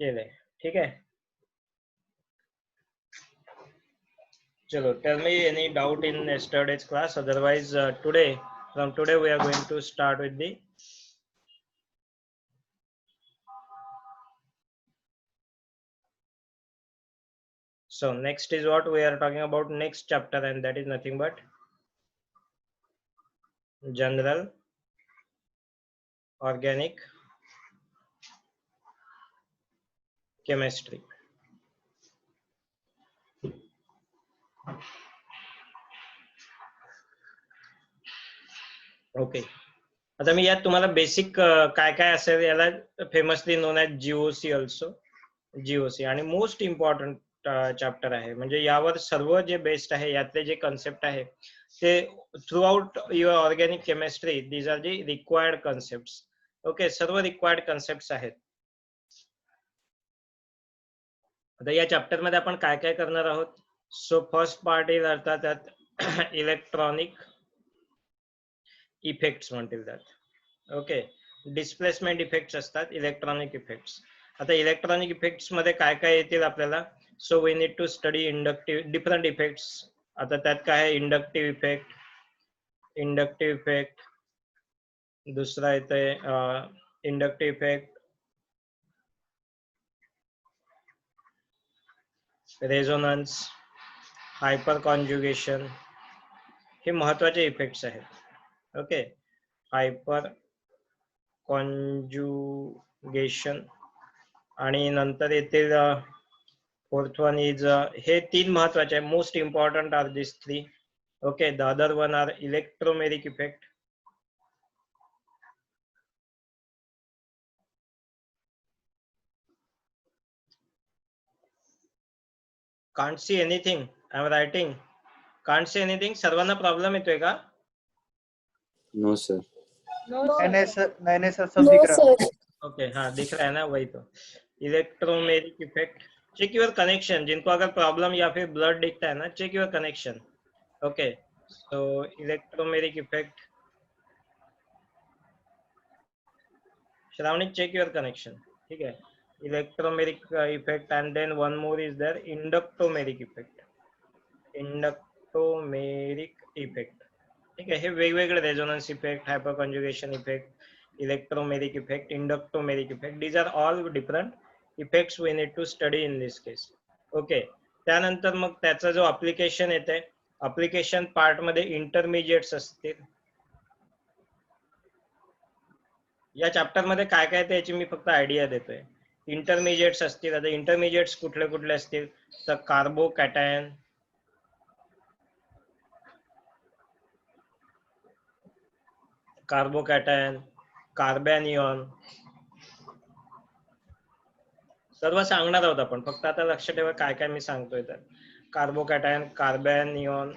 केले. ठीक आहे. Chalo, tell me any doubt in yesterday's class. Otherwise, from today, we are going to start with the. So next is what we are talking about next chapter, and that is nothing but general organic chemistry. Okay. आता मी यात तुम्हाला basic काय काय असेल याला famously non as GOC also, GOC, आणि most important chapter आहे. म्हणजे यावर सर्व जे बेस्ट आहे यातले जे कन्सेप्ट आहे ते through out your organic chemistry these are the required concept. Okay, सर्व रिक्वायर्ड कन्सेप्ट आहेत. आता या चॅप्टर मध्ये आपण काय काय करणार आहोत. सो फर्स्ट पार्ट इज अर्थात त्यात इलेक्ट्रॉनिक इफेक्ट्स म्हणतील त्यात. ओके, डिस्प्लेसमेंट इफेक्ट्स असतात इलेक्ट्रॉनिक इफेक्ट्स. आता इलेक्ट्रॉनिक इफेक्ट्स मध्ये काय काय येतील आपल्याला. So we need to study inductive different effects. आता त्यात काय आहे, इंडक्टिव्ह इफेक्ट, दुसरा येते inductive effect, resonance, hyperconjugation, हे महत्वाचे इफेक्ट्स आहेत. ओके, हायपर कॉन्जुगेशन, आणि नंतर येतील फोर्थ वन इज, हे तीन महत्वाचे आहे. Most important are this three. Okay, the other one are electromeric effect, can't see anything, I am writing, can't see anything. सर्वांना प्रॉब्लेम येतोय का? No sir. नहीं सर सब दिख रहा है. ओके, हाँ दिख रहा है ना, वही तो. Electromeric effect. Check your connection. जिनको अगर प्रॉब्लम या फिर ब्लड दिखता है ना, check your connection. Okay, so electromeric effect. Shravani, check your connection. ठीक है, electromeric effect, and then one more is there, inductomeric effect. Inductomeric effect. ठीक आहे, हे वेगवेगळे resonance effect, hyper conjugation effect, electromeric effect, inductomeric effect, these are all different effects we need to study in this case. Okay, त्यानंतर मग त्याचा जो application येते, application part मध्ये इंटरमिजिएट्स असतील. या चॅप्टर मध्ये काय काय त्याची मी फक्त आयडिया देतोय. इंटरमिजिएट्स असतील. आता इंटरमिजिएट्स कुठले कुठले असतील तर कार्बोकॅटायन, कार्बॅनियॉन, सर्व सांगणार आहोत आपण. फक्त आता लक्ष ठेवा काय काय मी सांगतोय. तर carbocation, carbanion,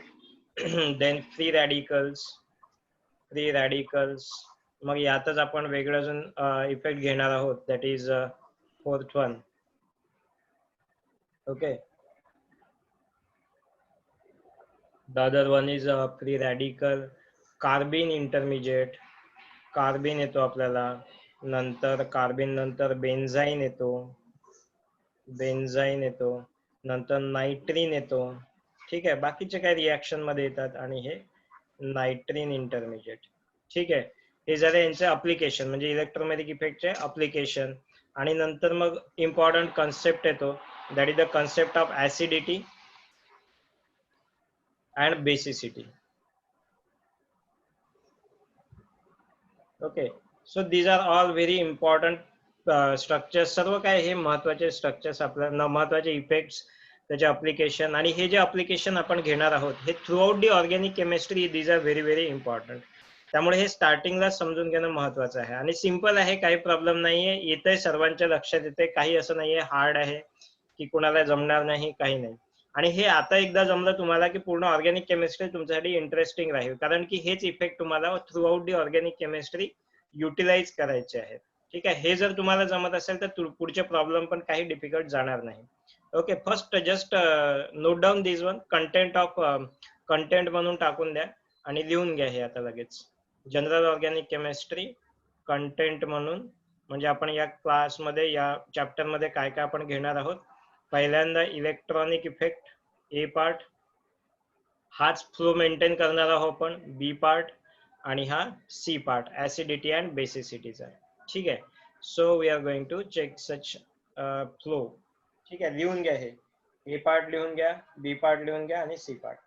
then free radicals. मग यातच आपण वेगळं अजून इफेक्ट घेणार आहोत, that is fourth one. Okay, the other one is free radical, carbene intermediate. Carbene येतो आपल्याला, नंतर कार्बिन नंतर बेन्झाईन येतो, नंतर नायट्रीन येतो. ठीक आहे, बाकीचे काय रिॲक्शन मध्ये येतात, आणि हे नायट्रीन इंटरमिजिएट. ठीक आहे, हे झाले यांचे अप्लिकेशन, म्हणजे इलेक्ट्रोमेरिक इफेक्टचे अप्लिकेशन. आणि नंतर मग इम्पॉर्टंट कन्सेप्ट येतो, that is the concept of acidity and basicity. Okay, so these are all very important structures. सर्व काय हे महत्वाचे स्ट्रक्चर्स, आपल्याला महत्वाचे इफेक्ट्स, त्याचे अप्लिकेशन. आणि हे जे अप्लिकेशन आपण घेणार आहोत हे throughout the organic chemistry, these are very very important. त्यामुळे हे स्टार्टिंगला समजून घेणं महत्वाचं आहे. आणि सिम्पल आहे, काही प्रॉब्लेम नाहीये, येतंय, सर्वांच्या लक्षात येते. काही असं नाहीये हार्ड आहे की कुणाला जमणार नाही, काही नाही. आणि हे आता एकदा जमलं तुम्हाला की पूर्ण ऑर्गॅनिक केमिस्ट्री तुमच्यासाठी इंटरेस्टिंग राहील, कारण की हेच इफेक्ट तुम्हाला throughout the organic chemistry utilize करायचे आहेत. ठीक आहे, हे जर तुम्हाला जमत असेल तर पुढचे प्रॉब्लेम पण काही डिफिकल्ट जाणार नाही. Okay, first just note down this one, content म्हणून टाकून द्या आणि लिहून घ्या हे आता लगेच. जनरल ऑर्गॅनिक केमिस्ट्री कंटेंट म्हणून, म्हणजे आपण या क्लासमध्ये या चॅप्टर मध्ये काय काय आपण घेणार आहोत. पहिल्यांदा इलेक्ट्रॉनिक इफेक्ट ए पार्ट, हाच फ्लो मेंटेन करणार आहोत आपण बी पार्ट, आणि हा सी पार्ट ऍसिडिटी अँड बेसिसिटीचा. ठीक आहे. So we are going to check such flow. ठीक आहे, लिहून घ्या. हे ए पार्ट लिहून घ्या, बी पार्ट लिहून घ्या आणि सी पार्ट.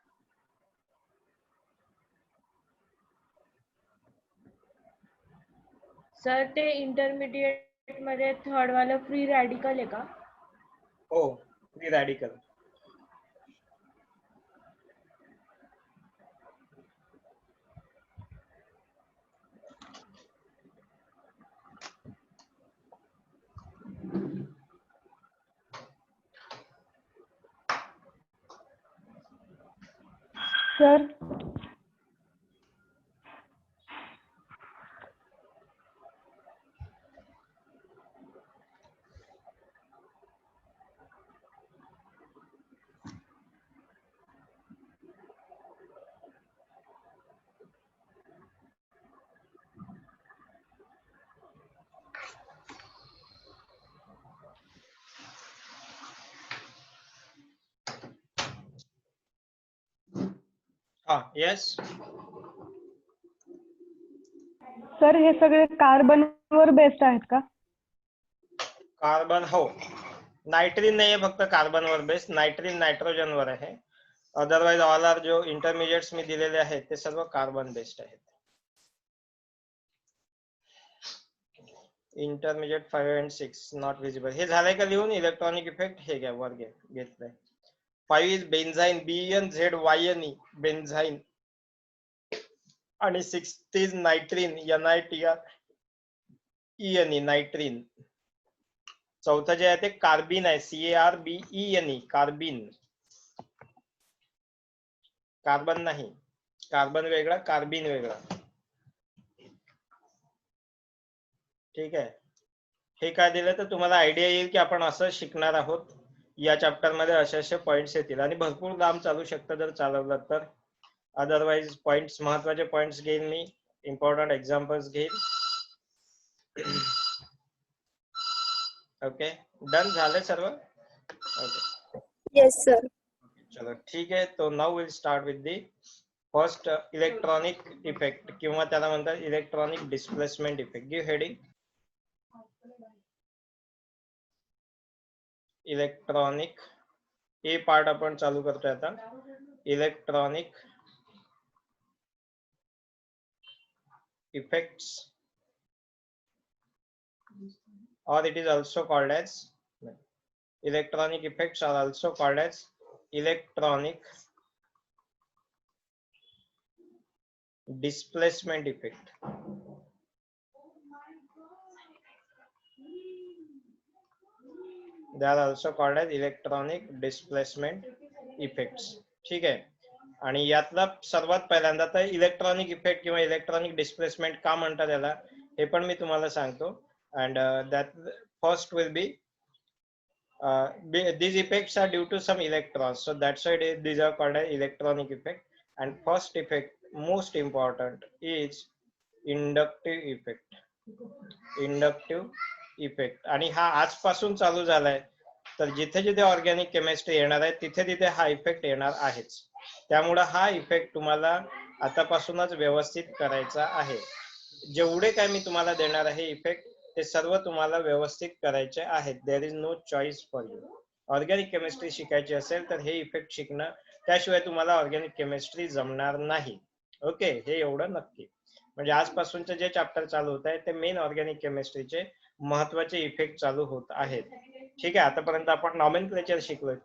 सर ते इंटरमिडिएट मध्ये थर्ड वाला फ्री रॅडिकल आहे का? हो, फ्री रॅडिकल. सर हा, येस. सर हे सगळे कार्बन वर बेस्ड आहेत का? कार्बन, हो. नायट्रिन नाही आहे, फक्त कार्बन वर बेस्ड. नायट्रिन नायट्रोजन वर आहे. अदरवाइज ऑल आर जो इंटरमिडिएट्स मी दिलेले आहेत ते सर्व कार्बन बेस्ड आहेत. Intermediate 5 and 6 not visible. हे झालंय का लिहून? इलेक्ट्रॉनिक इफेक्ट हे घ्या, वर घेतलंय. 5 इज बेन्झाईन, BNZYNE बेन्झाईन, आणि 6 इज नायट्रिन, NITRENE नायट्रिन. चौथं जे आहे ते कार्बिन आहे, CARBENE कार्बिन. कार्बन नाही, कार्बन वेगळा, कार्बिन वेगळा. ठीक आहे. हे काय दिलं तर तुम्हाला आयडिया येईल की आपण असं शिकणार आहोत. या चॅप्टर मध्ये असे पॉइंट्स येतील आणि भरपूर लांब चालू शकतं जर चालवलं तर. अदरवाइज पॉइंट्स, महत्वाचे पॉइंट्स घेईन मी, इम्पॉर्टंट एक्झाम्पल्स घेईन. ओके, डन झाले सर्व? Okay, yes sir. चलो ठीक आहे. तो now will start with the first electronic effect, किंवा त्याला म्हणतात electronic displacement effect. Give heading electronic. A part आपण चालू करतोय आता. Electronic effects, or it is also called as, electronic effects are also called as electronic displacement effect. They are also called as electronic displacement effects. ठीक आहे. आणि यातला सर्वात पहिल्यांदा तर इलेक्ट्रॉनिक इफेक्ट किंवा इलेक्ट्रॉनिक डिस्प्लेसमेंट का म्हणतात याला हे पण मी तुम्हाला सांगतो. And that first will be these effects are due to some electrons, so that's why these are called as electronic effect. And first effect, most important, is inductive effect. Inductive effect. आणि हा आजपासून चालू झालाय, तर जिथे जिथे organic chemistry येणार आहे तिथे तिथे हा इफेक्ट येणार आहेच. त्यामुळे हा इफेक्ट तुम्हाला आतापासूनच व्यवस्थित करायचा आहे. जेवढे काय मी तुम्हाला देणार आहे इफेक्ट ते सर्व तुम्हाला व्यवस्थित करायचे आहेत. There is no choice for you. Organic chemistry शिकायची असेल तर हे इफेक्ट शिकणं, त्याशिवाय तुम्हाला ऑर्गॅनिक केमिस्ट्री जमणार नाही. ओके, हे एवढं नक्की. म्हणजे आजपासूनचे जे चॅप्टर चालू होत आहे ते मेन ऑर्गॅनिक केमिस्ट्रीचे महत्वाचे इफेक्ट चालू होत आहेत. ठीक आहे. आतापर्यंत आपण नॉमेनक्लेचर शिकलोय.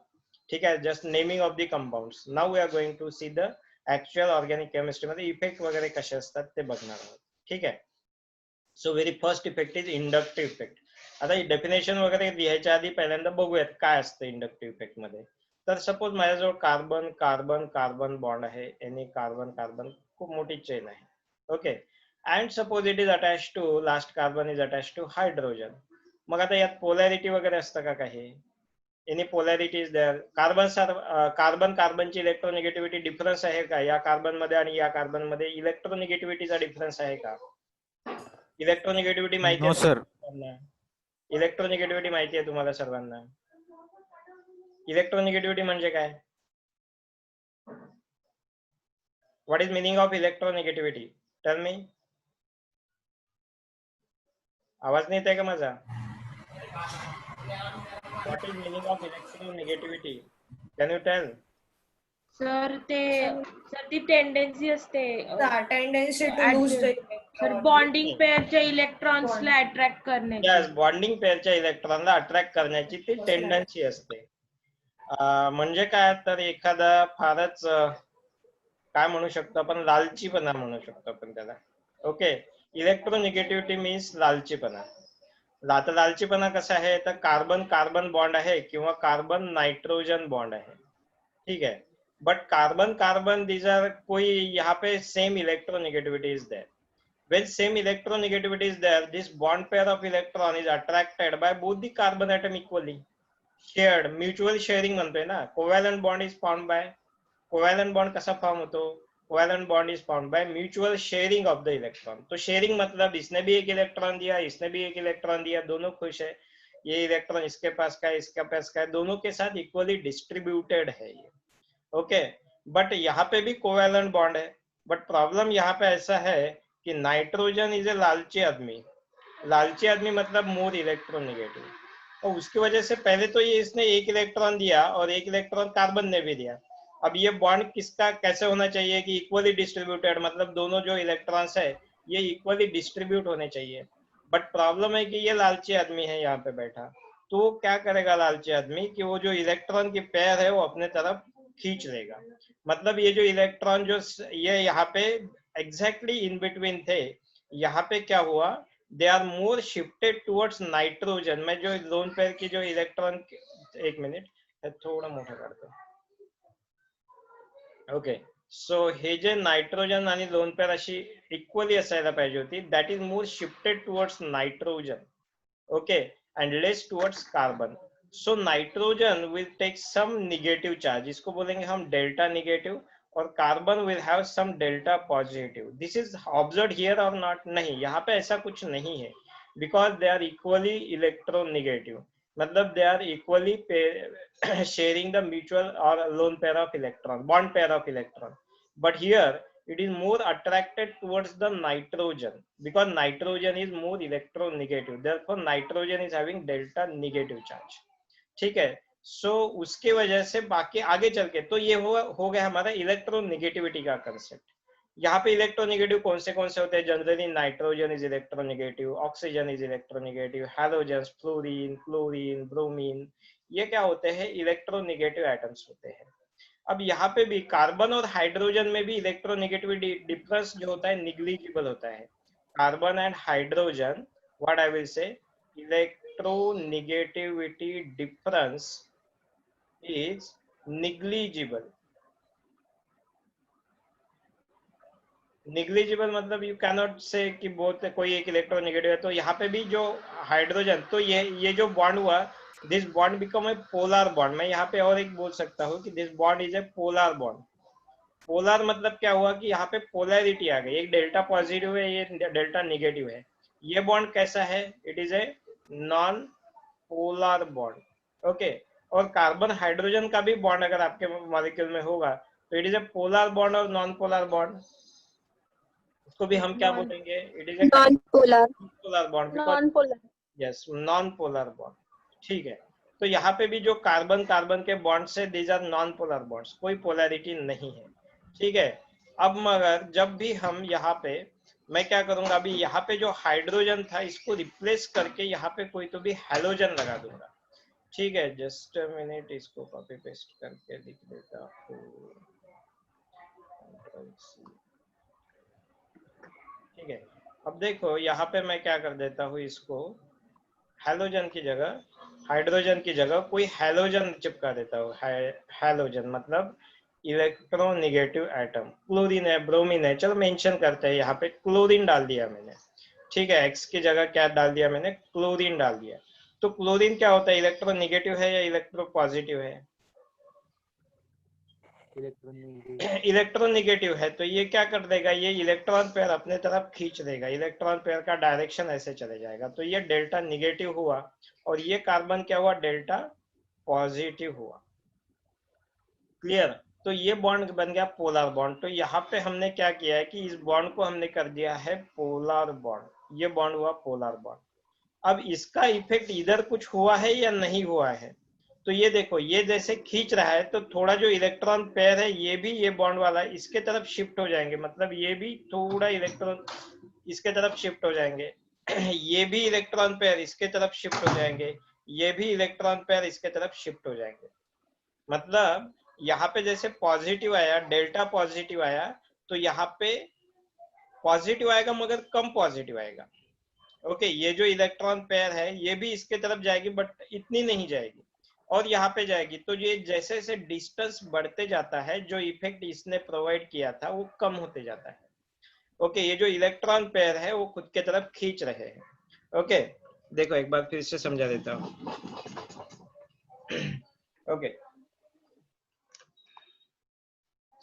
ठीक आहे, just naming of the compounds. Now we are going to see the actual organic chemistry मध्ये इफेक्ट वगैरे कसे असतात ते बघणार आहोत. ठीक आहे. So very first effect is inductive effect. आता डेफिनेशन वगैरे लिहायच्या आधी पहिल्यांदा बघूयात काय असतं इंडक्टिव्ह इफेक्ट मध्ये. तर सपोज माझ्याजवळ कार्बन कार्बन कार्बन बॉन्ड आहे, याने कार्बन कार्बन खूप मोठी चेन आहे. Okay, and suppose it is attach to, last carbon is attach to hydrogen. मग आता यात पोलॅरिटी वगैरे असतं का काही? Any polarity is there? Carbon कार्बनची इलेक्ट्रोनिगेटिव्हिटी डिफरन्स आहे का या कार्बन मध्ये आणि या कार्बन मध्ये? इलेक्ट्रोनिगेटिव्हिटीचा डिफरन्स आहे का? इलेक्ट्रोनिगेटिव्हिटी माहिती नो आहे सर. सर्वांना? इलेक्ट्रोनिगेटिव्हिटी माहिती आहे तुम्हाला सर्वांना? इलेक्ट्रोनिगेटिव्हिटी म्हणजे काय? What is meaning of electronegativity? Tell me. आवाज नाही येत आहे का माझा? What is meaning of electronegativity? Can you tell? Sir ती टेंडेन्सी असते tendency to lose the sir bonding पेअरच्या इलेक्ट्रॉन्सला अट्रॅक्ट करण्याची. यस, बॉन्डिंग पेअरच्या इलेक्ट्रॉनला अट्रॅक्ट करण्याची ती टेंडन्सी असते. म्हणजे काय, तर एखादा फारच काय म्हणू शकतो आपण, लालचीपणा म्हणू शकतो आपण त्याला. ओके, इलेक्ट्रोनिगेटिव्हिटी मीन्स लालचीपणा. आता लालचीपणा कसा आहे, तर कार्बन कार्बन बॉन्ड आहे किंवा कार्बन नाइट्रोजन बॉन्ड आहे, ठीक है. But carbon carbon these are कोई यहाँ पे same electronegativity is there. When same electronegativity is there, this bond pair of electron is attracted by both the carbon atom equally. Shared, mutual sharing म्हणतोय ना. Covalent bond is formed by, covalent bond कसा form होतो? Covalent bond is formed by mutual sharing of the electron. तो sharing मतलब इसने भी एक electron दिया, इसने भी एक इलेक्ट्रॉन दिया, दोनों खुश है. ये इलेक्ट्रॉन इसके पास का है, इसके पास का है, दोनों के साथ इक्वली डिस्ट्रीब्यूटेड है ये. ओके, बट यहाँ पे भी कोवैलेंट बॉन्ड है. बट प्रॉब्लम यहाँ पे ऐसा है कि नाइट्रोजन इज ए लालची आदमी. लालची आदमी मतलब मोर इलेक्ट्रोनिगेटिव. और उसकी वजह से पहले तो ये इसने एक इलेक्ट्रॉन दिया और एक इलेक्ट्रॉन कार्बन ने भी दिया. अब ये बॉन्ड किसका कैसे होना चाहिए कि इक्वली डिस्ट्रीब्यूटेड, मतलब दोनों जो इलेक्ट्रॉन्स है ये इक्वली डिस्ट्रीब्यूट होने चाहिए. बट प्रॉब्लम है कि ये लालची आदमी है यहाँ पे बैठा. तो क्या करेगा लालची आदमी कि वो जो इलेक्ट्रॉन की पेयर है वो अपने तरफ खींच लेगा. मतलब ये जो इलेक्ट्रॉन जो ये यहाँ पे एग्जैक्टली इन बिटवीन थे, यहाँ पे क्या हुआ, they are more shifted towards nitrogen. मैं जो लोन पेयर की जो इलेक्ट्रॉन, एक मिनिट थोड़ा मोठा करतो. ओके, सो हे जे नाइट्रोजन आणि लोन पेयर अशी इक्वली असायला पाहिजे होती. That is more shifted towards nitrogen. Okay, and less towards carbon. So nitrogen will take some negative charge, इसको बोलेंगे हम डेल्टा निगेटिव, और carbon will have some delta positive. This is observe here or not? नहीं, यहाँ पे ऐसा कुछ नहीं है, because they are equally electronegative. मतलब they are equally sharing the mutual or lone pair of electron, bond pair of electron. But here it is more attracted towards the nitrogen because nitrogen is more electronegative. Therefore nitrogen is having delta negative charge. ठीक है. So उसके वजह से बाकी आगे चल के तो ये हो गया हमारा इलेक्ट्रोनिगेटिविटी का कंसेप्ट. यहाँ पे इलेक्ट्रोनिगेटिव कौन से होते हैं? Generally nitrogen is electronegative, oxygen is electronegative, halogen, fluorine, chlorine, bromine, ये क्या होते हैं? इलेक्ट्रोनिगेटिव एटम्स होते हैं. अब यहाँ पे भी कार्बन और हाइड्रोजन में भी इलेक्ट्रोनिगेटिविटी डिफरेंस जो होता है निग्लिजिबल होता है. Carbon end hydrogen, what I will say, electronegativity difference is negligible. Negligible मतलब you cannot say कि बहुत कोई एक इलेक्ट्रोनिगेटिव है. तो यहाँ पे भी जो हाइड्रोजन, तो ये जो बॉन्ड हुआ, this bond become a polar bond. मैं यहाँ पे और एक बोल सकता हूँ कि this bond is a polar bond. Polar मतलब क्या हुआ कि यहाँ पे पोलैरिटी आ गई. एक डेल्टा पॉजिटिव है, ये डेल्टा निगेटिव है. ये बॉन्ड कैसा है? It is a non polar bond. Okay, और कार्बन हाइड्रोजन का भी बॉन्ड अगर आपके मॉलिक्यूल में होगा तो it is a polar bond और नॉन पोलर बॉन्ड. इसको भी हम क्या बोलेंगे? It is a non polar bond. Non polar, yes, non polar bond. ठीक है. तो यहाँ पे भी जो कार्बन कार्बन के बॉन्ड से, these are non polar bonds, कोई पोलैरिटी नहीं है. ठीक है. अब मगर जब भी हम यहाँ पे, मैं क्या करूंगा, अभी यहाँ पे जो हाइड्रोजन था इसको रिप्लेस करके यहाँ पे कोई तो भी हैलोजन लगा दूंगा. ठीक है, जस्ट अ मिनट, इसको कॉपी पेस्ट करके लिख देता हूँ. ठीक है. अब देखो यहाँ पे मैं क्या कर देता हूँ, इसको हैलोजन की जगह, हाइड्रोजन की जगह कोई हैलोजन चिपका देता हूँ. हैलोजन मतलब इलेक्ट्रोनिगेटिव एटम. क्लोरीन है, ब्रोमीन है, चलो मेंशन करते हैं. यहाँ पे क्लोरीन डाल दिया मैंने. ठीक है, एक्स की जगह क्या डाल दिया मैंने? क्लोरीन डाल दिया. तो क्लोरीन क्या होता है? इलेक्ट्रोनिगेटिव है या इलेक्ट्रो पॉजिटिव है? इलेक्ट्रोनिगेटिव है तो ये क्या कर देगा, ये इलेक्ट्रॉन पेयर अपने तरफ खींच देगा, इलेक्ट्रॉन पेयर का डायरेक्शन ऐसे चले जाएगा, तो ये डेल्टा निगेटिव हुआ और ये कार्बन क्या हुआ, डेल्टा पॉजिटिव हुआ। क्लियर? तो ये बॉन्ड बन गया पोलर बॉन्ड। तो यहाँ पे हमने क्या किया है कि इस बॉन्ड को हमने कर दिया है पोलर बॉन्ड, ये बॉन्ड हुआ पोलर बॉन्ड। अब इसका इफेक्ट इधर कुछ हुआ है या नहीं हुआ है, तो ये देखो, ये जैसे खींच रहा है तो थोड़ा जो इलेक्ट्रॉन पेयर है ये भी ये बॉन्ड वाला इसके तरफ शिफ्ट हो जाएंगे, मतलब ये भी थोड़ा इलेक्ट्रॉन इसके तरफ शिफ्ट हो जाएंगे ये भी इलेक्ट्रॉन पेयर इसके तरफ शिफ्ट हो जाएंगे, ये भी इलेक्ट्रॉन पेयर इसके तरफ शिफ्ट हो जाएंगे। मतलब यहाँ पे जैसे पॉजिटिव आया, डेल्टा पॉजिटिव आया, तो यहाँ पे पॉजिटिव आएगा मगर कम पॉजिटिव आएगा। ओके, ये जो इलेक्ट्रॉन पेयर है ये भी इसके तरफ जाएगी बट इतनी नहीं जाएगी, और यहाँ पे जाएगी। तो ये जैसे जैसे डिस्टेंस बढ़ते जाता है, जो इफेक्ट इसने प्रोवाइड किया था वो कम होते जाता है। ओके, ये जो इलेक्ट्रॉन पेयर है वो खुद के तरफ खींच रहे हैं। ओके, देखो एक बार फिर से समझा देता हूँ। Okay,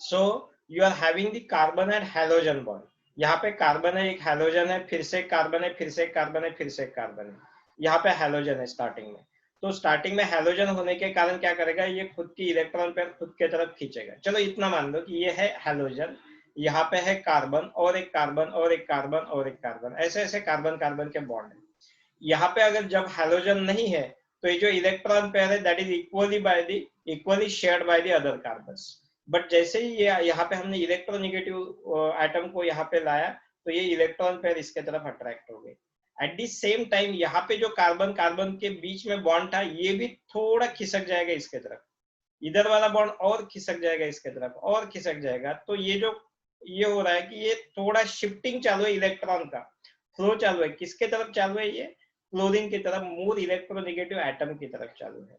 so you are having the carbon and halogen bond. यहाँ पे कार्बन है, एक हैलोजन है, फिर से कार्बन है, फिर से कार्बन है, फिर से कार्बन है। यहाँ पे हैलोजन है स्टार्टिंग में, तो स्टार्टिंग में हैलोजन होने के कारण क्या करेगा, ये खुद की इलेक्ट्रॉन पेयर खुद के तरफ खींचेगा। चलो इतना मान लो कि ये है हैलोजन, यहाँ पे है कार्बन और एक कार्बन और एक कार्बन और एक कार्बन, ऐसे ऐसे कार्बन कार्बन के बॉन्ड है। यहाँ पे अगर जब हैलोजन नहीं है तो ये जो इलेक्ट्रॉन पेयर है that is equally shared by the other carbons. But जैसे ही ये यहाँ पे हमने इलेक्ट्रोनिगेटिव एटम को यहाँ पे लाया तो ये इलेक्ट्रॉन पेयर इसके तरफ अट्रैक्ट हो गए। एट द सेम टाइम यहाँ पे जो कार्बन कार्बन के बीच में बॉन्ड था ये भी थोड़ा खिसक जाएगा इसके तरफ, इधर वाला बॉन्ड और खिसक जाएगा इसके तरफ और खिसक जाएगा। तो ये जो ये हो रहा है कि ये थोड़ा शिफ्टिंग चालू है, इलेक्ट्रॉन का फ्लो चालू है। किसके तरफ चालू है, ये क्लोरीन की तरफ, मोर इलेक्ट्रोनिगेटिव एटम की तरफ चालू है।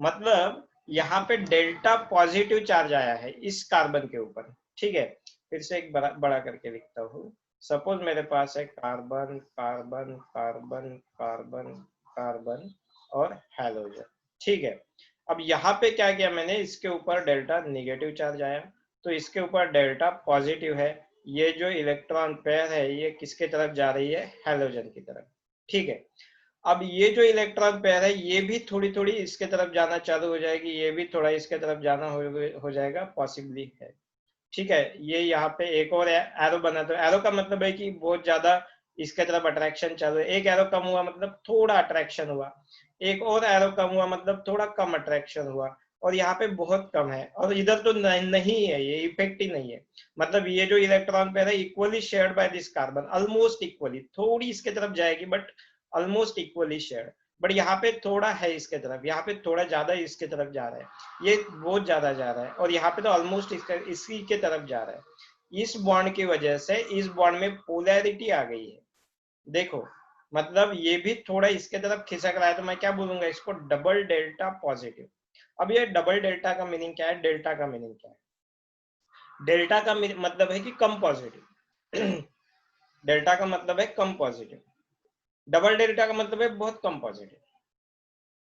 मतलब यहाँ पे डेल्टा पॉजिटिव चार्ज आया है इस कार्बन के ऊपर। ठीक है, फिर से एक बड़ा करके लिखता हूँ। सपोज मेरे पास है carbon carbon carbon carbon carbon और हैलोजन। ठीक है, अब यहाँ पे क्या किया मैंने, इसके ऊपर डेल्टा निगेटिव चार्ज आया तो इसके ऊपर डेल्टा पॉजिटिव है। ये जो इलेक्ट्रॉन पेयर है ये किसके तरफ जा रही है, हैलोजन की तरफ। ठीक है, अब ये जो इलेक्ट्रॉन पेयर है ये भी थोड़ी थोड़ी इसके तरफ जाना चालू हो जाएगी, ये भी थोड़ा इसके तरफ जाना हो जाएगा, पॉसिबली है। ठीक है, ये यहाँ पे एक और एरो बना, तो एरो का मतलब है कि बहुत ज्यादा इसके तरफ अट्रैक्शन चालू है। एक एरो कम हुआ मतलब थोड़ा अट्रैक्शन हुआ, एक और एरो कम हुआ मतलब थोड़ा कम अट्रैक्शन हुआ, और यहाँ पे बहुत कम है, और इधर तो नहीं है, ये इफेक्ट ही नहीं है। मतलब ये जो इलेक्ट्रॉन पेयर है equally shared by this carbon, almost equally, थोड़ी इसके तरफ जाएगी but almost equally shared. But यहाँ पे थोड़ा है इसके तरफ, यहाँ पे थोड़ा ज्यादा इसके तरफ जा रहा है, ये बहुत ज्यादा जा रहा है, और यहाँ पे तो ऑलमोस्ट इसी के तरफ जा रहा है। इस बॉन्ड की वजह से इस बॉन्ड में पोलैरिटी आ गई है। देखो, मतलब ये भी थोड़ा इसके तरफ खिसक रहा है, तो मैं क्या बोलूंगा इसको, डबल डेल्टा पॉजिटिव। अब ये डबल डेल्टा का मीनिंग क्या है, डेल्टा का मीनिंग क्या है, डेल्टा का मतलब है कि कम पॉजिटिव डेल्टा का मतलब है कम पॉजिटिव, डबल डेल्टा का मतलब है बहुत कम पॉजिटिव,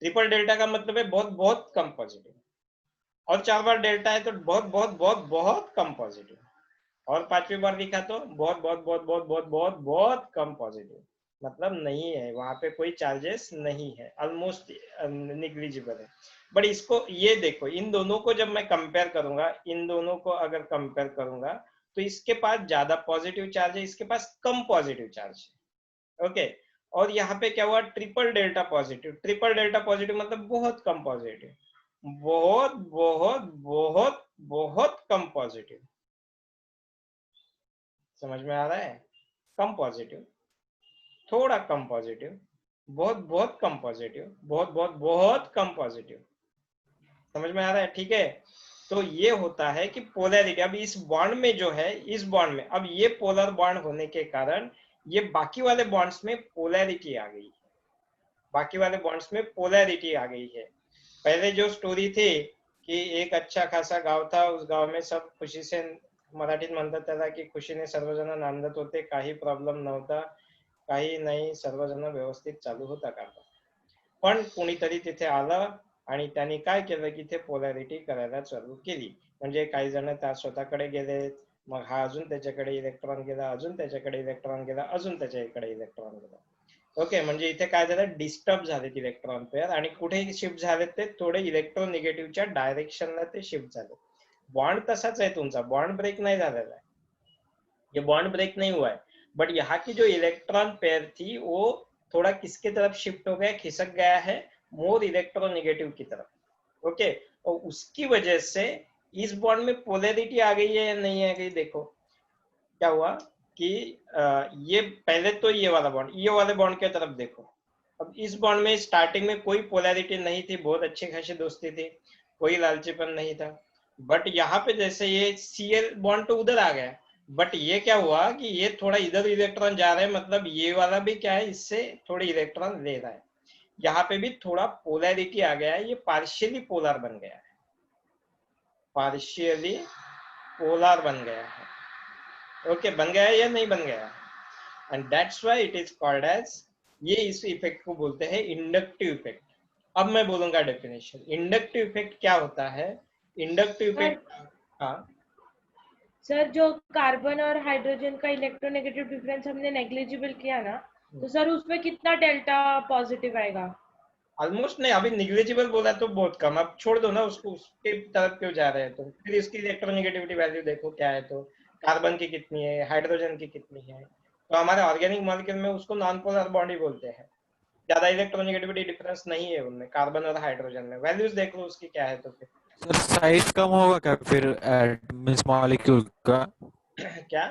ट्रिपल डेल्टा का मतलब है बहुत बहुत कम पॉजिटिव, और 4 बार डेल्टा है तो बहुत बहुत बहुत बहुत कम पॉजिटिव, और 5वीं बार लिखा तो बहुत बहुत बहुत बहुत बहुत बहुत बहुत कम पॉजिटिव। मतलब नहीं है, वहां पे कोई चार्जेस नहीं है, ऑलमोस्ट निग्लिजिबल है। बट इसको ये देखो, इन दोनों को जब मैं कंपेयर करूंगा, इन दोनों को अगर कंपेयर करूंगा तो इसके पास ज्यादा पॉजिटिव चार्ज है, इसके पास कम पॉजिटिव चार्ज है। ओके, और यहाँ पे क्या हुआ, triple delta positive. Triple delta positive मतलब बहुत कम पॉजिटिव, बहुत बहुत बहुत बहुत कम पॉजिटिव। समझ में आ रहा है, कम पॉजिटिव, थोड़ा कम पॉजिटिव, बहुत बहुत कम पॉजिटिव, बहुत बहुत बहुत कम पॉजिटिव। समझ में आ रहा है? ठीक है, तो ये होता है कि पोलैरिटी। अब इस बॉन्ड में जो है, इस बॉन्ड में अब ये पोलर बॉन्ड होने के कारण ये बाकी वाले बॉन्ड्स में पोलैरिटी आ गई है, बाकी वाले बॉन्ड्स में पोलैरिटी आ गई है। पहले जो स्टोरी थी कि एक अच्छा खासा गाव था, उस गाव में सब खुशी से, मराठीत म्हणतात त्याला की खुशीने सर्वजण नांदत होते, काही प्रॉब्लेम नव्हता, काही नाही, सर्वजण व्यवस्थित चालू होता काम. पण कोणीतरी तिथे आलं आणि त्यांनी काय केलं की ते पोलॅरिटी करायला चालू केली. म्हणजे काही जण त्या स्वतःकडे गेले, मग हा अजून त्याच्याकडे इलेक्ट्रॉन गेला, अजून त्याच्याकडे इलेक्ट्रॉन गेला, अजून त्याच्याकडे इलेक्ट्रॉन गेला. ओके, म्हणजे इथे काय झालं, डिस्टर्ब झालेत इलेक्ट्रॉन पेअर आणि कुठे शिफ्ट झाले ते थोडे इलेक्ट्रोनिगेटिव्हच्या डायरेक्शनला ते शिफ्ट झाले. बॉन्ड तसाच है तुमचा, बॉन्ड ब्रेक नहीं झालेला है, ये बॉन्ड ब्रेक नहीं हुआ है, बट यहाँ की जो इलेक्ट्रॉन पेयर थी वो थोड़ा किसके तरफ शिफ्ट हो गया, खिसक गया है मोर इलेक्ट्रोनिगेटिव की तरफ. ओके, और उसकी वजह से इस बॉन्ड में पोलैरिटी आ गई है या नहीं आ गई. देखो क्या हुआ कि ये पहले तो ये वाला बॉन्ड, ये वाले बॉन्ड की तरफ देखो. अब इस बॉन्ड में स्टार्टिंग में कोई पोलैरिटी नहीं थी, बहुत अच्छी खासी दोस्ती थी, कोई लालचीपन नहीं था. बट यहाँ पे जैसे ये Cl बॉन्ड तो उधर आ गया, बट ये क्या हुआ कि ये थोड़ा इधर इलेक्ट्रॉन जा रहे हैं, मतलब ये वाला भी क्या है, इससे थोड़े इलेक्ट्रॉन ले रहा है. यहाँ पे भी थोड़ा पोलैरिटी आ गया है, ये पार्शियली पोलर बन गया है, पार्शियली पोलर बन गया है. ओके, बन गया है या नहीं बन गया. एंड दैट्स व्हाई इट इज कॉल्ड एज, ये इस इफेक्ट को बोलते हैं इंडक्टिव इफेक्ट. अब मैं बोलूंगा डेफिनेशन. इंडक्टिव इफेक्ट क्या होता है. इंडक्टिव इफेक्ट, हाँ सर जो कार्बन और हाइड्रोजन का इलेक्ट्रोनेगेटिव डिफरेंस हमने नेग्लिजिबल किया ना, तो सर उसमें कितना डेल्टा पॉजिटिव आएगा. ऑलमोस्ट नहीं, अभी निग्लिजिबल बोला तो बहुत कम. अब छोड़ दो ना उसको, उसके तरफ क्यों जा रहे हैं. तो फिर इसकी इलेक्ट्रोनेगेटिविटी वैल्यू देखो क्या है. तो कार्बन की कितनी है, हाइड्रोजन की कितनी है. तो हमारे ऑर्गेनिक मॉलिक्यूल में उसको नॉन पोलर बॉन्ड ही बोलते हैं. ज्यादा इलेक्ट्रोनेगेटिविटी डिफरेंस नहीं है उनमें, कार्बन और हाइड्रोजन में. वैल्यूज देख लो उसकी क्या है. तो फिर सर साइज कम होगा क्या फिर मींस मॉलिक्यूल का. क्या.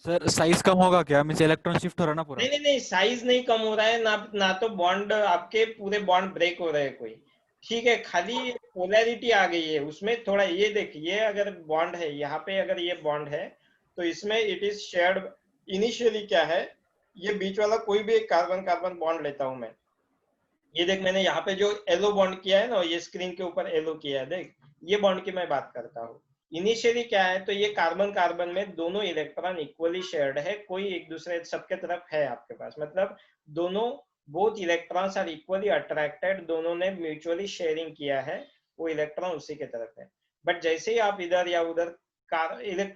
सर साइज कम होगा क्या, मींस इलेक्ट्रॉन शिफ्ट हो रहा ना पूरा. नहीं नहीं नहीं, साइज नहीं कम हो रहा है ना, ना तो बॉन्ड आपके पूरे बॉन्ड ब्रेक हो रहे हैं कोई. ठीक है, खाली पोलैरिटी आ गई है उसमें थोड़ा. ये देखिए, अगर बॉन्ड है यहाँ पे, अगर ये बॉन्ड है तो इसमें इट इज शेयर्ड. इनिशियली क्या है, ये बीच वाला कोई भी एक कार्बन कार्बन बॉन्ड लेता हूं मैं. ये देख, मैंने यहाँ पे जो एलो बॉन्ड किया है ना, ये स्क्रीन के ऊपर एलो किया है, देख ये बॉन्ड की मैं बात करता हूँ. इनिशियली क्या है, तो ये कार्बन कार्बन में दोनों इलेक्ट्रॉन इक्वली शेयर्ड है, कोई एक दूसरे सबके तरफ है आपके पास, मतलब दोनों both electrons are equally attracted, दोनों ने म्यूचुअली शेयरिंग किया है, वो इलेक्ट्रॉन उसी के तरफ है. बट जैसे ही आप इधर या उधर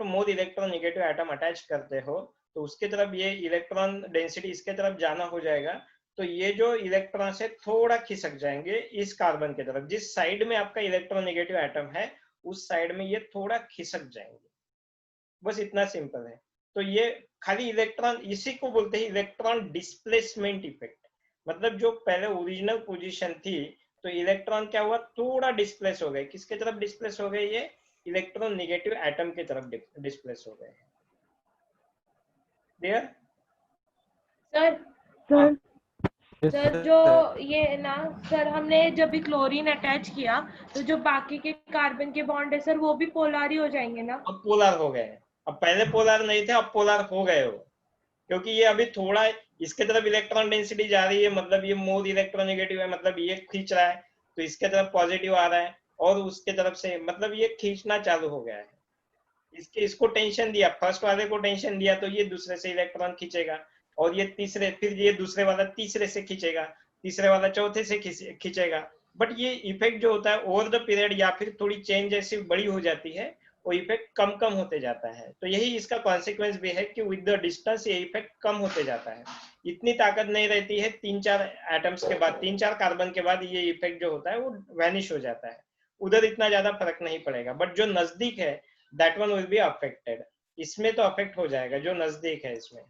more electron negative atom attach करते हो, तो उसके तरफ ये इलेक्ट्रॉन डेंसिटी इसके तरफ जाना हो जाएगा, तो ये जो इलेक्ट्रॉन से थोड़ा खिसक जाएंगे इस कार्बन की तरफ. जिस साइड में आपका इलेक्ट्रोनेगेटिव एटम है उस साइड में ये थोड़ा खिसक जाएंगे, बस इतना सिंपल है. तो ये खाली इलेक्ट्रॉन, इसी को बोलते हैं इलेक्ट्रॉन डिस्प्लेसमेंट इफेक्ट. मतलब जो पहले ओरिजिनल पोजीशन थी, तो इलेक्ट्रॉन क्या हुआ, थोड़ा डिस्प्लेस हो गए. किसके तरफ डिस्प्लेस हो गए, ये इलेक्ट्रॉन नेगेटिव एटम की तरफ डिस्प्लेस हो गए. क्लियर. सर सर सर जो ये ना सर, हमने जब भी क्लोरीन अटैच किया तो जो बाकी के कार्बन के बॉन्ड है सर, वो भी पोलर ही हो जाएंगे ना. अब पोलर हो गए. अब पहले पोलर नहीं थे, अब पोलर हो गए हो, क्योंकि ये अभी थोड़ा इसके तरफ इलेक्ट्रॉन डेंसिटी जा रही है, मतलब ये मोर इलेक्ट्रोनेगेटिव है, मतलब ये खींच रहा है, तो इसके तरफ पॉजिटिव आ रहा है, और उसके तरफ से मतलब ये खींचना चालू हो गया है. इसको टेंशन दिया, फर्स्ट वाले को टेंशन दिया, तो ये दूसरे से इलेक्ट्रॉन खींचेगा, और ये तीसरे, फिर ये दूसरे वाला तीसरे से खींचेगा, तीसरे वाला चौथे से खींचेगा. बट ये इफेक्ट जो होता है ओवर द पीरियड, या फिर थोड़ी चेंज जैसी बड़ी हो जाती है, वो इफेक्ट कम कम होते जाता है. तो यही इसका कॉन्सिक्वेंस भी है कि विद द डिस्टेंस ये इफेक्ट कम होते जाता है. इतनी ताकत नहीं रहती है, 3-4 एटम्स के बाद, 3-4 कार्बन के बाद ये इफेक्ट जो होता है वो वैनिश हो जाता है. उधर इतना ज्यादा फर्क नहीं पड़ेगा, बट जो नजदीक है that one will be affected. इसमें तो अफेक्ट हो जाएगा जो नजदीक है इसमें.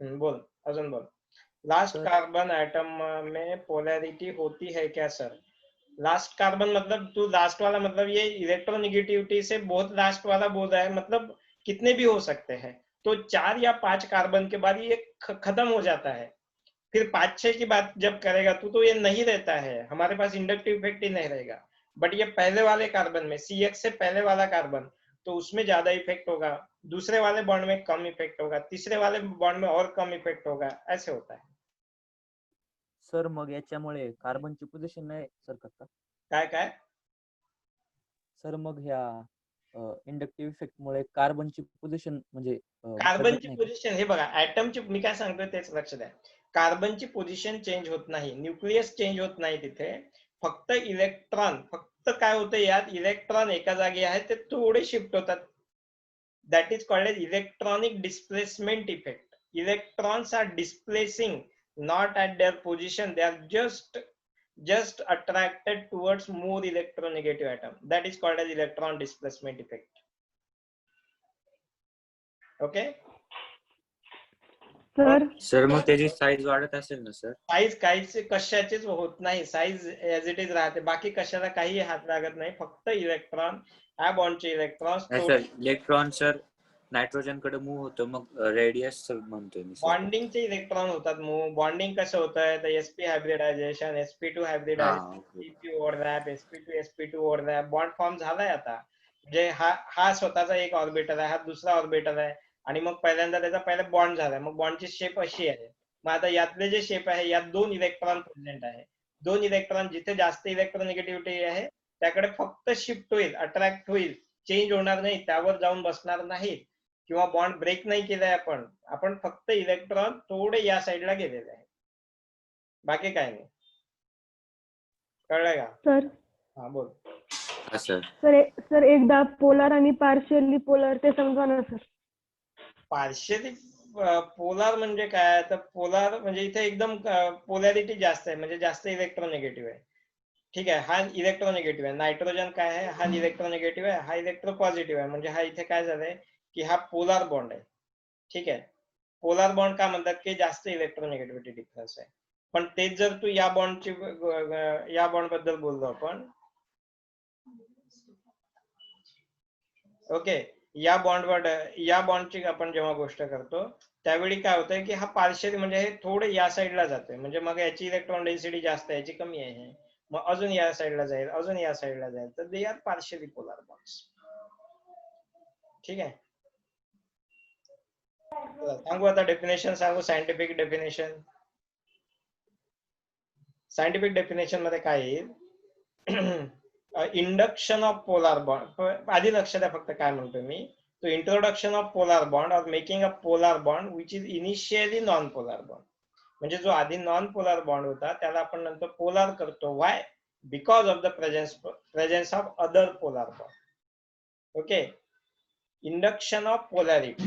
बोल अजून बोल. लास्ट कार्बन एटम में पोलैरिटी होती है क्या सर. लास्ट कार्बन मतलब तू लास्ट वाला, मतलब ये इलेक्ट्रोनेगेटिविटी से बहुत लास्ट वाला बोल रहा है, मतलब कितने भी हो सकते हैं. तो 4 या 5 कार्बन के बाद ये खत्म हो जाता है. फिर 5-6 की बात जब करेगा तू, तो ये नहीं रहता है, हमारे पास इंडक्टिव इफेक्ट ही नहीं रहेगा. बट ये पहले वाले कार्बन में, CX से पहले वाला कार्बन, तो उसमें ज्यादा इफेक्ट होगा, दूसरे वाले बॉन्ड में कम इफेक्ट होगा, तीसरे वाले बॉन्ड में और कम इफेक्ट होगा, ऐसे होता है. सर मग याच्यामुळे कार्बनची पोझिशन नाही सरकत का. काय काय. सर मग ह्या इंडक्टिव्ह इफेक्ट मुळे कार्बनची पोझिशन म्हणजे कार्बनची पोझिशन, हे बघा ऍटमची, मी काय सांगतोय तेच लक्ष द्या. कार्बनची पोझिशन चेंज होत नाही, न्यूक्लियस चेंज होत नाही तिथे, फक्त इलेक्ट्रॉन, फक्त काय होतं यात, इलेक्ट्रॉन एका जागी आहेत ते थोडे शिफ्ट होतात. That is called as electronic displacement effect. Electrons are displacing, not at their position, they are just attracted towards more electronegative atom. That is called as electron displacement effect. Okay, sir sir मग त्याची size वाढत असेल ना sir? Size काहीच कशाचीच होत नाही, size age it is राहते, बाकी कशाला काही हात लागत नाही, फक्त इलेक्ट्रॉन, ह्या बॉन्डचे इलेक्ट्रॉन्स नाही सर, इलेक्ट्रॉन सर नायट्रोजन कडे मूव्ह होतं, मग रेडियस म्हणतोय मी सर. बॉन्डिंगचे इलेक्ट्रॉन होतात मूव्ह. बॉन्डिंग कसं होतं, तर sp hybridisation, sp2 hybridisation, sp overlap, sp2 overlap, bond form झालाय आता. म्हणजे हा स्वतःचा एक ऑर्बिटल आहे, हा दुसरा ऑर्बिटल आहे, आणि मग पहिल्यांदा त्याचा पहिला बॉन्ड झालाय, मग बॉन्डची शेप अशी आहे. मग आता यातले जे शेप आहे, यात 2 इलेक्ट्रॉन प्रेझेंट आहे. 2 इलेक्ट्रॉन जिथे जास्त इलेक्ट्रोनिगेटिव्हिटी आहे त्याकडे फक्त शिफ्ट होईल, अट्रॅक्ट होईल, चेंज होणार नाही, त्यावर जाऊन बसणार नाही, किंवा बॉन्ड ब्रेक नाही केलाय आपण फक्त इलेक्ट्रॉन थोडे या साईडला गेलेले आहे, बाकी काय नाही. कळलंय का? सर हा बोल. हा सर. सर एकदा पोलार आणि पार्शियली पोलार ते समजा ना सर. पार्शियली पोलार म्हणजे काय, तर पोलार म्हणजे इथे एकदम पोलॅरिटी जास्त आहे, म्हणजे जास्त इलेक्ट्रोनिगेटिव्ह आहे. ठीक आहे, हा इलेक्ट्रोनिगेटिव्ह आहे. नायट्रोजन काय आहे, हा इलेक्ट्रोनिगेटिव्ह आहे, हा इलेक्ट्रोपॉझिटिव्ह आहे, म्हणजे हा इथे काय झालंय की हा पोलार बॉन्ड आहे. ठीक आहे, पोलार बॉन्ड का म्हणतात की जास्त इलेक्ट्रोनिगेटिव्हिटी डिफरन्स आहे. पण तेच जर तू या बॉन्ड बद्दल बोललो आपण, ओके, या बॉन्डची आपण जेव्हा गोष्ट करतो त्यावेळी काय होतंय की हा पार्शियली म्हणजे हे थोडे या साईडला जातोय, म्हणजे मग याची इलेक्ट्रॉन डेन्सिटी जास्त आहे, याची कमी आहे, मग अजून या साईडला जाईल, अजून या साईडला जाईल, तर they are partially polar bonds. ठीक आहे, सांगू आता डेफिनेशन सांगू, सायंटिफिक डेफिनेशन. सायंटिफिक डेफिनेशन मध्ये काय येईल, इंडक्शन ऑफ पोलार बॉन्ड. आधी लक्ष द्या फक्त काय म्हणतो मी, तो introduction of polar bond or making a polar bond which is initially non polar bond. म्हणजे जो आधी नॉन पोलार बॉन्ड होता त्याला आपण नंतर पोलार करतो. Why? Because of the presence of other polar bond. Okay, induction of polarity.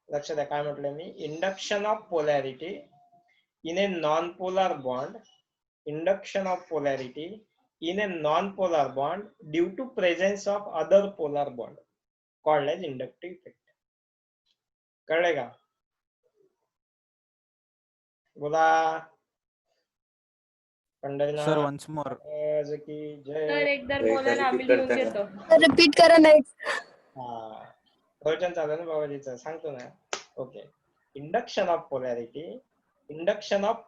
लक्ष द्या काय म्हटलं मी, induction of polarity in a non-polar bond, induction of polarity in a non-polar bond due to presence of other polar bond called as inductive effect. कळले का? बोला. Pandharinath sir once more. की जय. सर एकदा बोला ना, आम्ही लिहून घेतो. रिपीट करा नाही. हा, प्रवचन चालू ना बाबाजीचं, सांगतो ना. Okay, induction of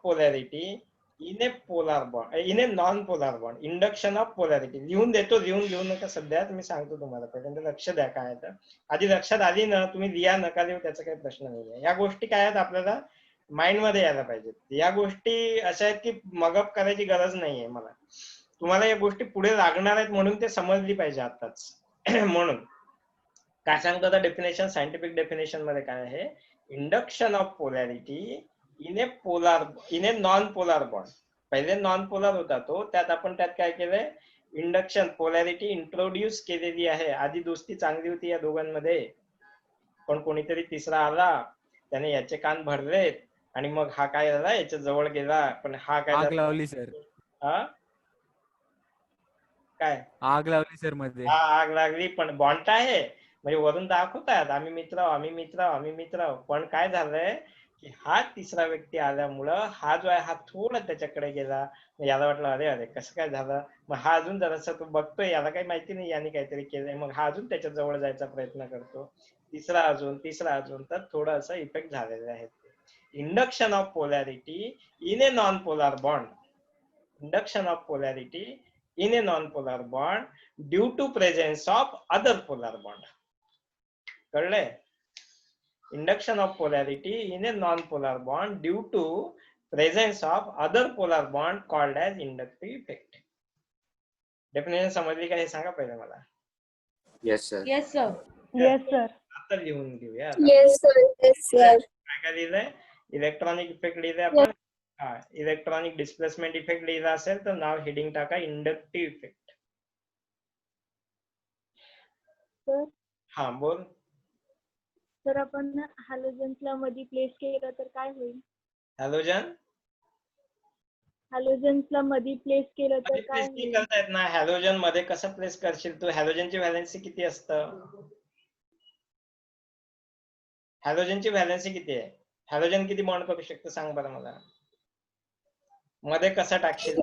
polarity in a polar bond, in a non-polar bond, induction of polarity. लिहून देतो, लिहून नका सध्या, मी सांगतो तुम्हाला, पहिल्यांदा लक्ष द्या काय आहे तर. आधी लक्षात आली ना, तुम्ही लिहा नका लिहू त्याचा काही प्रश्न नाही. या गोष्टी काय आहेत आपल्याला माइंड मध्ये यायला पाहिजेत. या गोष्टी अशा आहेत की मगअप करायची गरज नाहीये मला, तुम्हाला या गोष्टी पुढे लागणार आहेत म्हणून ते समजली पाहिजे आताच. म्हणून काय सांगतो आता डेफिनेशन, सायंटिफिक डेफिनेशन मध्ये काय आहे, induction of polarity in a non polar bond. पहिले नॉन पोलार होता तो, त्यात काय केलंय, इंडक्शन पोलॅरिटी इंट्रोड्यूस केलेली आहे. आधी दोस्ती चांगली होती या दोघांमध्ये, पण कोणीतरी तिसरा आला, त्याने याचे कान भरलेत, आणि मग हा काय झाला, याच्या जवळ गेला, पण हा काय आग लावली सर. हा काय आग लावली सर मध्ये. हा, आग लागली, पण बॉन्ड आहे, म्हणजे वरून दाखवतात आम्ही मित्र. पण काय झालंय की हा तिसरा व्यक्ती आल्यामुळं हा जो आहे हा थोडा त्याच्याकडे गेला, याला वाटलं अरे कसं काय झालं, मग हा अजून जरासा तो बघतोय, याला काही माहिती नाही याने काहीतरी केलंय, मग हा अजून त्याच्या जवळ जायचा प्रयत्न करतो, तिसरा अजून, तर थोडा असा इफेक्ट झालेला आहे. Induction of polarity in a non polar bond, induction of polarity in a non polar bond due to presence of other polar bond. कळलंय? Induction of polarity in a non-polar bond due to presence of other polar bond called as inductive effect. Definition समजली का हे सांगा पहिले मला. Yes sir. Yes sir. Yes sir. आता लिहून घेऊया. Yes sir. काय काय लिहिलंय, इलेक्ट्रॉनिक इफेक्ट लिहिले आपण. हा, इलेक्ट्रॉनिक डिस्प्लेसमेंट इफेक्ट लिहिला असेल तर नाव हेडिंग टाका इंडक्टिव्ह इफेक्ट. सर हा बोल. सर आपण हॅलोजन्सला मध्ये प्लेस केलं तर काय होईल? हॅलोजन हॅलोजन्सला मध्ये प्लेस केलं तर मध्ये काय प्लेस नाही होईल? करता येत ना. हॅलोजन मध्ये कसं प्लेस करशील तू? हॅलोजनची व्हॅलेन्सी किती असतं? हॅलोजनची व्हॅलेन्सी किती आहे? हॅलोजन किती बॉन्ड करू शकतो सांग बरं मला. मध्ये कसं टाकशील?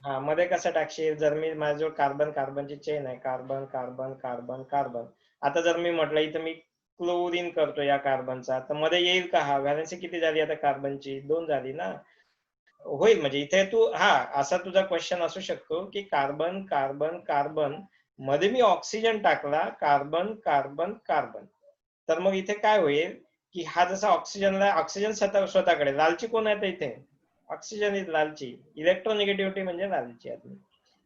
हा, मध्ये कसं टाकशील? जर मी माझ्याजवळ कार्बन कार्बनची चेन आहे, कार्बन कार्बन कार्बन कार्बन. आता जर मी म्हटलं इथं मी क्लोरीन करतो या कार्बनचा, तर मध्ये येईल का? हा, व्हॅलेन्सी किती झाली आता कार्बनची? 2 झाली ना. होईल म्हणजे इथे तू हा असा तुझा क्वेश्चन असू शकतो की कार्बन कार्बन कार्बन मध्ये मी ऑक्सिजन टाकला, कार्बन कार्बन कार्बन. तर मग इथे काय होईल की हा जसा ऑक्सिजन स्वतःकडे, लालची कोण आहे इथे? ऑक्सीजन इज लालची. इलेक्ट्रोनेगेटिविटी म्हणजे लालची आदमी.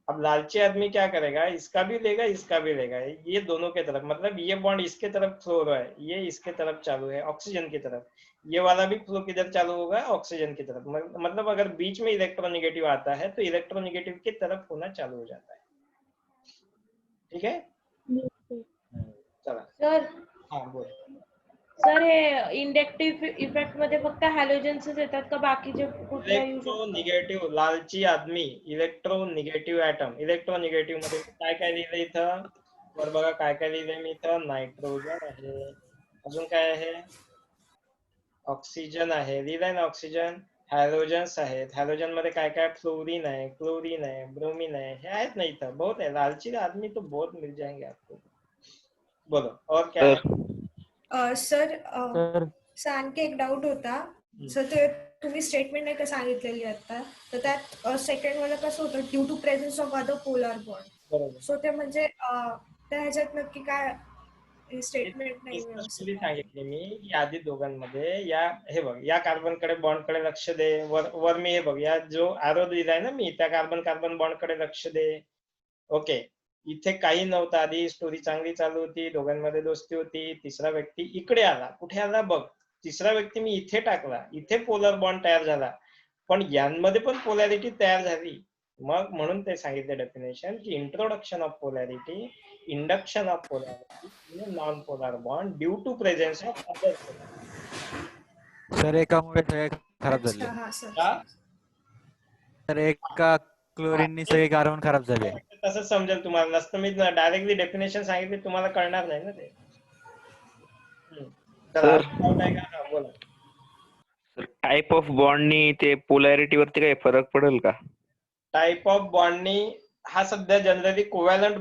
अब लालची आदमी क्या करेगा? इसका भी लेगा, इसका भी लेगा, ये दोनों के तरफ, मतलब ये बॉन्ड इसके तरफ फ्लो हो रहा है, ये इसके तरफ चालू है ऑक्सीजन की तरफ, ये वाला भी फ्लो किधर चालू होगा? ऑक्सीजन की तरफ. मतलब अगर बीच में इलेक्ट्रोनेगेटिव आता है तो इलेक्ट्रोनेगेटिव की तरफ होना चालू हो जाता है. ठीक है, चला. सर हा बोल. सर हे इंडक्टिव्ह इफेक्ट मध्ये फक्त हॅलोजन्सच येतात का बाकीचे कुठल्या येऊ शकतात? इलेक्ट्रोनिगेटिव्ह, लालची आदमी, इलेक्ट्रोनिगेटिव्ह ऍटम. इलेक्ट्रोनिगेटिव्ह मध्ये काय काय लिहिलंय इथं? वर बघा काय काय लिहिलंय मी इथं. नायट्रोजन आहे, अजून काय आहे? ऑक्सिजन आहे, लिहिलंय ना ऑक्सिजन. हॅलोजन्स आहेत, हॅलोजन मध्ये काय काय? फ्लोरीन आहे, क्लोरीन आहे, ब्रोमीन आहे, हे आहेत ना इथं. बहुत है, लालची आदमी तो बहुत मिल जाएंगे आपको. बोलो और क्या है? सर सर आणखी एक डाऊट होता. सर ते तुम्ही स्टेटमेंट नाही का सांगितलेली आता, तर त्यात सेकंड वाला कसं होतं? Due to presence of other polar bond. बरोबर. सो ते म्हणजे त्या ह्याच्यात नक्की काय स्टेटमेंट नाही स्पष्टली व्यवस्थित. सांगितले मी की आधी दोघांमध्ये या, हे बघ या कार्बन कडे बॉन्ड कडे लक्ष दे. वर मी हे बघ या जो एरो दिलाय ना मी, त्या कार्बन कार्बन बॉन्ड कडे लक्ष दे. ओके, इथे काही नव्हतं आधी, स्टोरी चांगली चालू होती, दोघांमध्ये दोस्ती होती. तिसरा व्यक्ती इकडे आला, कुठे आला बघ? तिसरा व्यक्ती मी इथे टाकला, इथे पोलर बॉन्ड तयार झाला, पण यांमध्ये पण पोलॅरिटी तयार झाली. मग म्हणून ते सांगितले डेफिनेशन की introduction of polarity, induction of polarity, non polar bond due to presence of other polarity. Sir एकामुळे सगळे खराब झाले. अच्छा, हा सर. का? तर एका क्लोरीननी सगळे कार्बन खराब झाले. तसंच समजेल तुम्हाला. नसतं मी डायरेक्टली डेफिनेशन सांगितली, तुम्हाला कळणार नाही ना ते. चला, डाऊट आहे का? हा, बोला. टाइप ऑफ बॉन्डनी ते पोलॅरिटी वरती काही फरक पडेल का? टाइप ऑफ बॉन्डनी हा सध्या जनरली कोव्हॅलंट